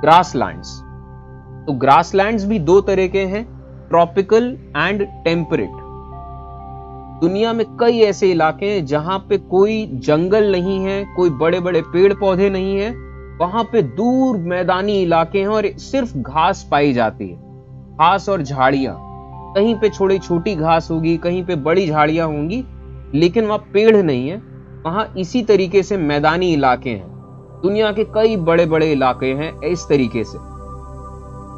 Grasslands. तो grasslands भी दो तरह के हैं, ट्रॉपिकल एंड टेम्परेट। दुनिया में कई ऐसे इलाके हैं जहां पे कोई जंगल नहीं है, कोई बड़े बड़े पेड़ पौधे नहीं है, वहां पे दूर मैदानी इलाके हैं और सिर्फ घास पाई जाती है, घास और झाड़ियां। कहीं पे छोटी छोटी घास होगी, कहीं पे बड़ी झाड़ियां होंगी, लेकिन वहां पेड़ नहीं है। वहां इसी तरीके से मैदानी इलाके हैं। दुनिया के कई बड़े बड़े इलाके हैं इस तरीके से।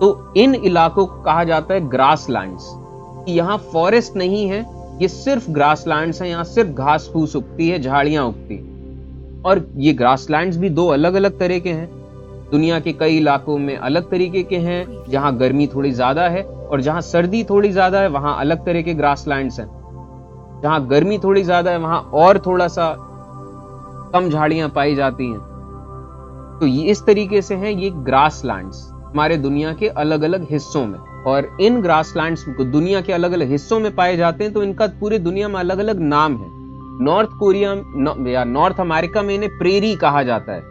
तो इन इलाकों को कहा जाता है ग्रासलैंड्स। यहाँ फॉरेस्ट नहीं है, ये सिर्फ ग्रासलैंड्स हैं। यहाँ सिर्फ घास फूस उगती है, झाड़ियां उगती है। और ये ग्रासलैंड्स भी दो अलग अलग तरह के हैं। दुनिया के कई इलाकों में अलग तरीके के हैं, जहां गर्मी थोड़ी ज्यादा है, और जहां सर्दी थोड़ी ज्यादा है वहां अलग तरह के ग्रासलैंड्स हैं। जहां गर्मी थोड़ी ज्यादा है वहां और थोड़ा सा कम झाड़ियां पाई जाती हैं। तो ये इस तरीके से हैं ये ग्रासलैंड्स हमारे दुनिया के अलग अलग हिस्सों में। और इन ग्रासलैंड्स को दुनिया के अलग अलग हिस्सों में पाए जाते हैं, तो इनका पूरे दुनिया में अलग अलग नाम है। नॉर्थ कोरिया या नॉर्थ अमेरिका में इन्हें प्रेरी कहा जाता है,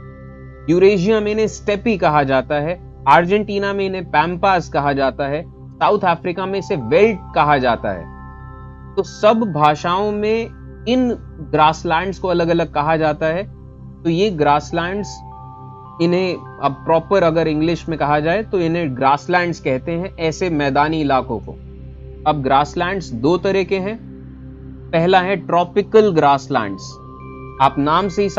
यूरेशिया में इन्हें स्टेपी कहा जाता है, अर्जेंटीना में इन्हें पैम्पास कहा जाता है, साउथ अफ्रीका में इसे वेल्ट कहा जाता है। तो सब भाषाओं में इन ग्रासलैंड्स को अलग अलग कहा जाता है। तो ये ग्रासलैंड्स, इन्हें अब प्रॉपर अगर इंग्लिश में कहा जाए तो इन्हें ग्रासलैंड्स कहते हैं, ऐसे मैदानी इलाकों को। अब ग्रासलैंड्स दो तरह के हैं। पहला है ट्रॉपिकल ग्रासलैंड्स। आप नाम से ही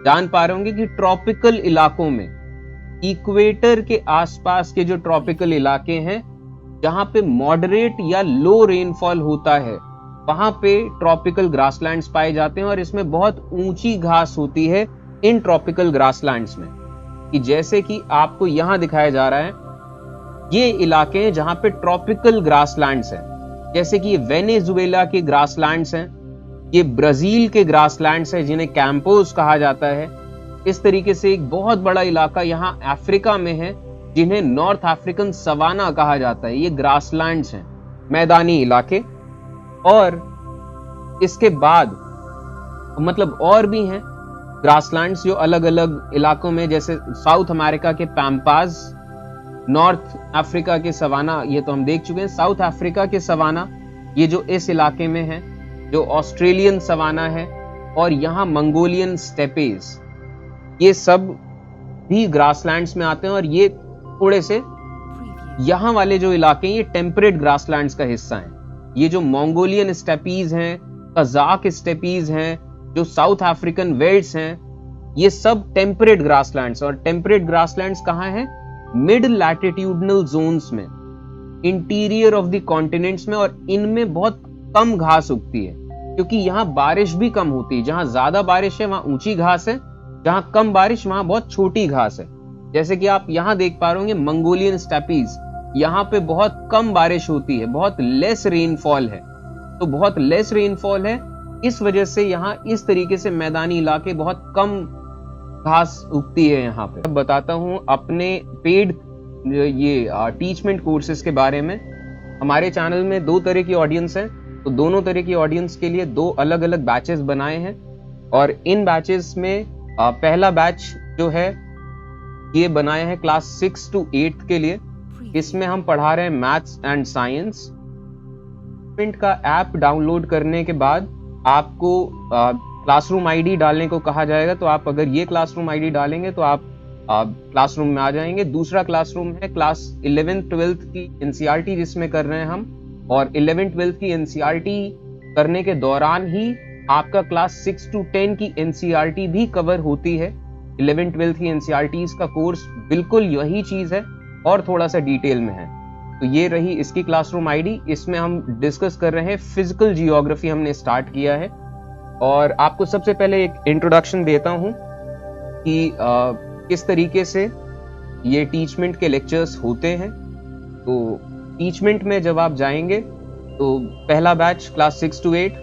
जान पा रहे होंगे कि ट्रॉपिकल इलाकों में, इक्वेटर के आसपास के जो ट्रॉपिकल इलाके हैं, जहां पे मॉडरेट या लो रेनफॉल होता है, वहां पे ट्रॉपिकल ग्रासलैंड्स पाए जाते हैं। और इसमें बहुत ऊंची घास होती है इन ट्रॉपिकल ग्रासलैंड्स में, कि जैसे कि आपको यहां दिखाया जा रहा है, ये इलाके हैं जहां पे ट्रॉपिकल ग्रासलैंड्स हैं। जैसे कि ये वेनेजुएला के ग्रासलैंड्स हैं, ये ब्राजील के ग्रासलैंड्स हैं जिन्हें कैंपोस कहा जाता है। इस तरीके से एक बहुत बड़ा इलाका यहाँ अफ्रीका में है जिन्हें नॉर्थ अफ्रीकन सवाना कहा जाता है। ये ग्रासलैंड्स हैं, मैदानी इलाके। और इसके बाद मतलब और भी हैं ग्रासलैंड्स जो अलग अलग इलाकों में, जैसे साउथ अमेरिका के पैम्पास, नॉर्थ अफ्रीका के सवाना, ये तो हम देख चुके हैं। साउथ अफ्रीका के सवाना, ये जो इस इलाके में है, जो ऑस्ट्रेलियन सवाना है, और यहाँ मंगोलियन स्टेपेज, ये सब भी ग्रासलैंड्स में आते हैं। और ये थोड़े से यहाँ वाले जो इलाके हैं, ये टेम्परेट ग्रासलैंड्स का हिस्सा हैं। ये जो मंगोलियन स्टेपीज हैं, कजाक स्टेपीज हैं, जो साउथ अफ्रीकन वेल्ट्स हैं, ये सब टेम्परेट ग्रासलैंड्स। और टेम्परेट ग्रासलैंड्स कहाँ हैं? मिड लैटिट्यूडनल जोन्स में, इंटीरियर ऑफ द कॉन्टिनेंट्स में। और इनमें बहुत कम घास उगती है, क्योंकि यहाँ बारिश भी कम होती है। जहां ज्यादा बारिश है वहां ऊंची घास है, जहां कम बारिश वहां बहुत छोटी घास है। जैसे कि आप यहाँ देख पा रहे होंगे मंगोलियन स्टेपीज, यहाँ पे बहुत कम बारिश होती है, बहुत लेस रेनफॉल है। तो बहुत लेस रेनफॉल है, इस वजह से यहाँ इस तरीके से मैदानी इलाके, बहुत कम घास उगती है यहाँ पे। अब बताता हूँ अपने पेड ये टीचमेंट कोर्सेज के बारे में। हमारे चैनल में दो तरह की ऑडियंस है, तो दोनों तरह की ऑडियंस के लिए दो अलग अलग बैचेस बनाए हैं। और इन बैचेस में पहला बैच जो है ये बनाया है क्लास 6 to 8 के लिए। इसमें हम पढ़ा रहे हैं मैथ्स एंड साइंस। का ऐप डाउनलोड करने के बाद आपको क्लासरूम आईडी डालने को कहा जाएगा। तो आप अगर ये क्लासरूम आईडी डालेंगे तो आप क्लासरूम में आ जाएंगे। दूसरा क्लासरूम है क्लास 11th 12th की एनसीईआरटी जिसमें कर रहे हैं हम। और 11th 12th की एनसीईआरटी करने के दौरान ही आपका क्लास 6 to 10 की एनसीईआरटी भी कवर होती है। 11th 12th की एनसीईआरटीज का कोर्स बिल्कुल यही चीज है और थोड़ा सा डिटेल में है। तो ये रही इसकी क्लासरूम आईडी। इसमें हम डिस्कस कर रहे हैं फिजिकल जियोग्राफी, हमने स्टार्ट किया है। और आपको सबसे पहले एक इंट्रोडक्शन देता हूं कि किस तरीके से ये टीचमेंट के लेक्चर्स होते हैं। तो टीचमेंट में जब आप जाएंगे तो पहला बैच क्लास 6 to 8,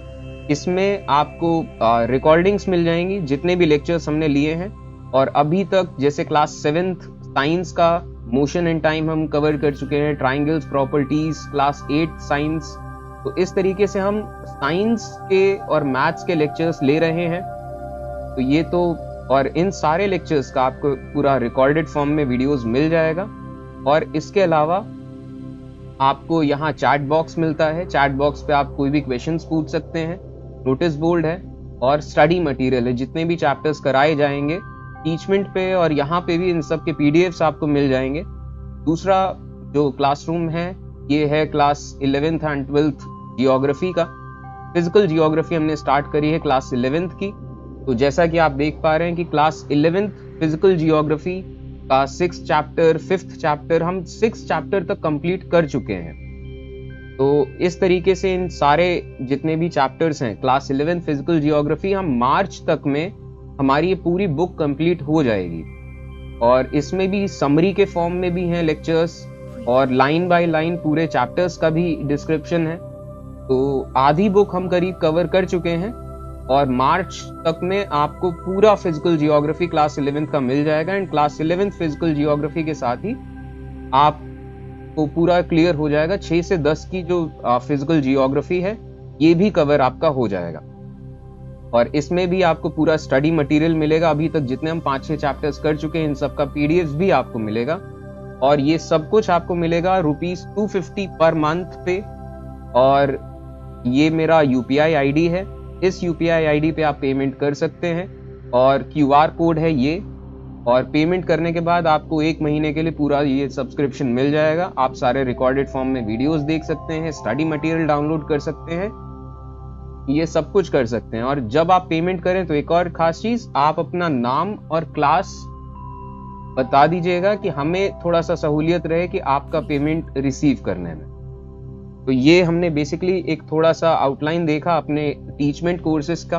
इसमें आपको रिकॉर्डिंग्स मिल जाएंगी जितने भी लेक्चर्स हमने लिए हैं। और अभी तक जैसे क्लास 7th साइंस का मोशन एंड टाइम हम कवर कर चुके हैं, ट्राइंगल्स प्रॉपर्टीज, क्लास 8 साइंस। तो इस तरीके से हम साइंस के और मैथ्स के लेक्चर्स ले रहे हैं। तो ये तो और इन सारे लेक्चर्स का आपको पूरा रिकॉर्डेड फॉर्म में वीडियोस मिल जाएगा। और इसके अलावा आपको यहाँ चैट बॉक्स मिलता है, चैट बॉक्स पे आप कोई भी क्वेश्चंस पूछ सकते हैं, नोटिस बोर्ड है और स्टडी मटेरियल है, जितने भी चैप्टर्स कराए जाएंगे टीचमेंट पे और यहाँ पे भी इन सब के पीडीएफ्स आपको मिल जाएंगे। दूसरा जो क्लासरूम है ये है class 11th and 12th geography का। फिजिकल जियोग्राफी हमने स्टार्ट करी है क्लास 11th की। तो जैसा कि आप देख पा रहे हैं कि क्लास 11th फिजिकल जियोग्राफी का 6th चैप्टर 5th चैप्टर हम 6 चैप्टर तक कंप्लीट कर चुके हैं। तो इस तरीके से इन सारे जितने भी चैप्टर्स हैं क्लास 11 फिजिकल जियोग्राफी हम मार्च तक में हमारी ये पूरी बुक कंप्लीट हो जाएगी। और इसमें भी समरी के फॉर्म में भी हैं लेक्चर्स और लाइन बाय लाइन पूरे चैप्टर्स का भी डिस्क्रिप्शन है। तो आधी बुक हम करीब कवर कर चुके हैं और मार्च तक में आपको पूरा फिजिकल जियोग्राफी क्लास 11th का मिल जाएगा। And class 11th physical geography के साथ ही आपको पूरा क्लियर हो जाएगा 6 से 10 की जो फिजिकल जियोग्राफी है ये भी कवर आपका हो जाएगा। और इसमें भी आपको पूरा स्टडी मटेरियल मिलेगा। अभी तक जितने हम 5-6 चैप्टर्स कर चुके हैं इन सब का पीडीएफ भी आपको मिलेगा। और ये सब कुछ आपको मिलेगा ₹250 पर मंथ पे। और ये मेरा यूपीआई आईडी है, इस यूपीआई आईडी पे आप पेमेंट कर सकते हैं और क्यूआर कोड है ये। और पेमेंट करने के बाद आपको 1 महीने के लिए पूरा ये सब्सक्रिप्शन मिल जाएगा। आप सारे रिकॉर्डेड फॉर्म में वीडियोस देख सकते हैं, स्टडी मटेरियल डाउनलोड कर सकते हैं, ये सब कुछ कर सकते हैं। और जब आप पेमेंट करें तो एक और खास चीज, आप अपना नाम और क्लास बता दीजिएगा कि हमें थोड़ा सा सहूलियत रहे कि आपका पेमेंट रिसीव करने में। तो ये हमने बेसिकली एक थोड़ा सा आउटलाइन देखा अपने टीचमेंट कोर्सेज का।